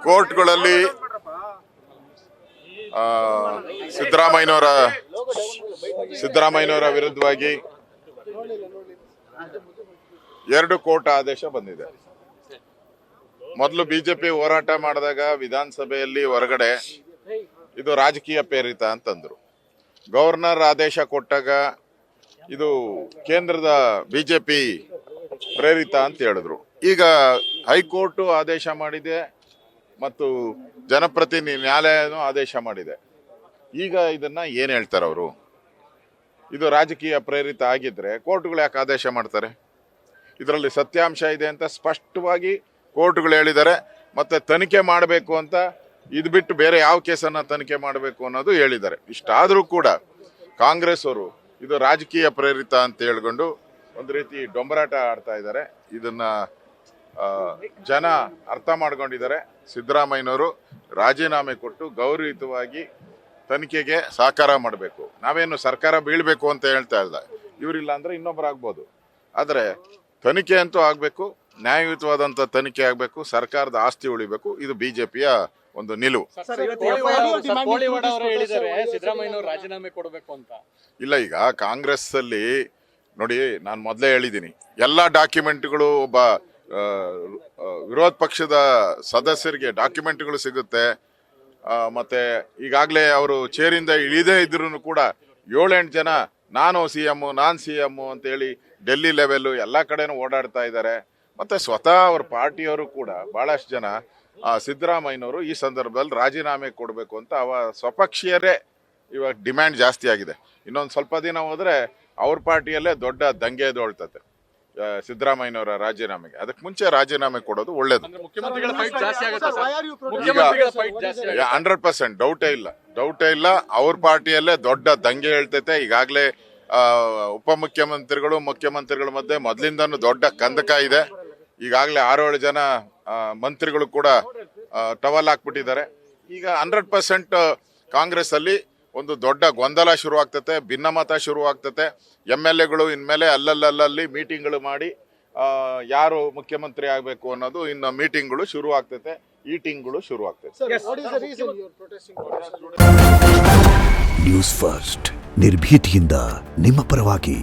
ಕೋರ್ಟ್ಗಳಲ್ಲಿ ಸಿದ್ದರಾಮಯ್ಯನವರ ವಿರುದ್ಧವಾಗಿ 2 ಕೋರ್ಟ್ ಆದೇಶ ಬಂದಿದೆ. ಮೊದಲು ಬಿಜೆಪಿ ಹೋರಾಟ ಮಾಡಿದಾಗ ವಿಧಾನಸಭೆಯಲ್ಲಿ ಹೊರಗಡೆ ಇದು ರಾಜಕೀಯ ಪ್ರೇರಿತ ಅಂತಂದ್ರು. ಗವರ್ನರ್ ಆದೇಶ ಕೊಟ್ಟಾಗ ಇದು ಕೇಂದ್ರದ ಬಿಜೆಪಿ ಪ್ರೇರಿತ ಅಂತ ಹೇಳಿದ್ರು. ಈಗ ಹೈಕೋರ್ಟ್ ಆದೇಶ ಮಾಡಿದೆ ಮತ್ತು ಜನಪ್ರತಿನಿಧಿ ನ್ಯಾಯಾಲಯನೂ ಆದೇಶ ಮಾಡಿದೆ. ಈಗ ಇದನ್ನ ಏನ್ ಹೇಳ್ತಾರೆ ಅವರು? ಇದು ರಾಜಕೀಯ ಪ್ರೇರಿತ ಆಗಿದ್ರೆ ಕೋರ್ಟ್ಗಳು ಯಾಕೆ ಆದೇಶ ಮಾಡ್ತಾರೆ? ಇದರಲ್ಲಿ ಸತ್ಯಾಂಶ ಇದೆ ಅಂತ ಸ್ಪಷ್ಟವಾಗಿ ಕೋರ್ಟ್ಗಳು ಹೇಳಿದ್ದಾರೆ. ಮತ್ತೆ ತನಿಖೆ ಮಾಡಬೇಕು ಅಂತ ಇದು ಬಿಟ್ಟು ಬೇರೆ ಯಾವ ಕೇಸನ್ನ ತನಿಖೆ ಮಾಡಬೇಕು ಅನ್ನೋದು ಹೇಳಿದ್ದಾರೆ. ಇಷ್ಟಾದರೂ ಕೂಡ ಕಾಂಗ್ರೆಸ್ ಅವರು ಇದು ರಾಜಕೀಯ ಪ್ರೇರಿತ ಅಂತ ಹೇಳ್ಕೊಂಡು ಒಂದು ರೀತಿ ಡೊಂಬರಾಟ ಆಡ್ತಾ ಇದ್ದಾರೆ. ಇದನ್ನ ಜನ ಅರ್ಥ ಮಾಡ್ಕೊಂಡಿದ್ದಾರೆ. ಸಿದ್ದರಾಮಯ್ಯನವರು ರಾಜೀನಾಮೆ ಕೊಟ್ಟು ಗೌರವಯುತವಾಗಿ ತನಿಖೆಗೆ ಸಹಕಾರ ಮಾಡಬೇಕು. ನಾವೇನು ಸರ್ಕಾರ ಬೀಳ್ಬೇಕು ಅಂತ ಹೇಳ್ತಾ ಇಲ್ಲ, ಇವರಿಲ್ಲ ಅಂದ್ರೆ ಇನ್ನೊಬ್ಬರಾಗ್ಬೋದು. ಆದರೆ ತನಿಖೆ ಅಂತೂ ಆಗಬೇಕು, ನ್ಯಾಯಯುತವಾದಂಥ ತನಿಖೆ ಆಗಬೇಕು, ಸರ್ಕಾರದ ಆಸ್ತಿ ಉಳಿಬೇಕು. ಇದು ಬಿಜೆಪಿಯ ಒಂದು ನಿಲುವು. ರಾಜೀನಾಮೆ ಕೊಡಬೇಕು ಅಂತ ಇಲ್ಲ. ಈಗ ಕಾಂಗ್ರೆಸ್ ಅಲ್ಲಿ ನೋಡಿ, ನಾನು ಮೊದಲೇ ಹೇಳಿದ್ದೀನಿ, ಎಲ್ಲ ಡಾಕ್ಯುಮೆಂಟ್ಗಳು ಒಬ್ಬ ವಿರೋಧ ಪಕ್ಷದ ಸದಸ್ಯರಿಗೆ ಡಾಕ್ಯುಮೆಂಟ್ಗಳು ಸಿಗುತ್ತೆ. ಮತ್ತೆ ಈಗಾಗಲೇ ಅವರು ಚೇರಿಂದ ಇಳಿದೇ ಇದ್ರು ಕೂಡ 7-8 ಜನ ನಾನು CM ಅಂತ ಹೇಳಿ ಡೆಲ್ಲಿ ಲೆವೆಲ್ ಎಲ್ಲ ಕಡೆನೂ ಓಡಾಡ್ತಾ ಇದ್ದಾರೆ. ಮತ್ತೆ ಸ್ವತಃ ಅವ್ರ ಪಾರ್ಟಿಯವರು ಕೂಡ ಬಹಳಷ್ಟು ಜನ ಸಿದ್ದರಾಮಯ್ಯನವರು ಈ ಸಂದರ್ಭದಲ್ಲಿ ರಾಜೀನಾಮೆ ಕೊಡಬೇಕು ಅಂತ ಸ್ವಪಕ್ಷೀಯರೇ ಇವಾಗ ಡಿಮ್ಯಾಂಡ್ ಜಾಸ್ತಿ ಆಗಿದೆ. ಇನ್ನೊಂದು ಸ್ವಲ್ಪ ದಿನ ಹೋದ್ರೆ ಅವ್ರ ಪಾರ್ಟಿಯಲ್ಲೇ ದೊಡ್ಡ ದಂಗೆ ಎದ್ದೊಳ್ತತೆ ಸಿದ್ದರಾಮಯ್ಯನವರ ರಾಜೀನಾಮೆಗೆ. ಅದಕ್ಕೆ ಮುಂಚೆ ರಾಜೀನಾಮೆ ಕೊಡೋದು ಒಳ್ಳೇದು. 100% ಡೌಟೇ ಇಲ್ಲ. ಅವ್ರ ಪಾರ್ಟಿಯಲ್ಲೇ ದೊಡ್ಡ ದಂಗೆ ಹೇಳ್ತೈತೆ. ಈಗಾಗಲೇ ಉಪಮುಖ್ಯಮಂತ್ರಿಗಳು ಮುಖ್ಯಮಂತ್ರಿಗಳ ಮಧ್ಯೆ ಮೊದಲಿಂದನೂ ದೊಡ್ಡ ಕಂದಕ ಇದೆ. ಈಗಾಗಲೇ 6-7 ಜನ ಮಂತ್ರಿಗಳು ಕೂಡ ಟವಲ್ ಹಾಕ್ಬಿಟ್ಟಿದ್ದಾರೆ. ಈಗ 100% ಕಾಂಗ್ರೆಸ್ ಅಲ್ಲಿ ಒಂದು ದೊಡ್ಡ ಗೊಂದಲ ಶುರುವಾಗ್ತತೆ, ಭಿನ್ನಮತ ಶುರುವಾಗ್ತತೆ. MLAಗಳು ಇನ್ಮೇಲೆ ಅಲ್ಲಲ್ಲಿ ಮೀಟಿಂಗ್ಗಳು ಮಾಡಿ ಯಾರು ಮುಖ್ಯಮಂತ್ರಿ ಆಗಬೇಕು ಅನ್ನೋದು ಇನ್ನು ಮೀಟಿಂಗ್ಗಳು ಶುರು ಆಗ್ತತೆ, ಈಟಿಂಗ್ಗಳು ಶುರು ಆಗ್ತದೆ. ನ್ಯೂಸ್ ಫಸ್ಟ್ ನಿರ್ಭೀತಿಯಿಂದ ನಿಮ್ಮ ಪರವಾಗಿ.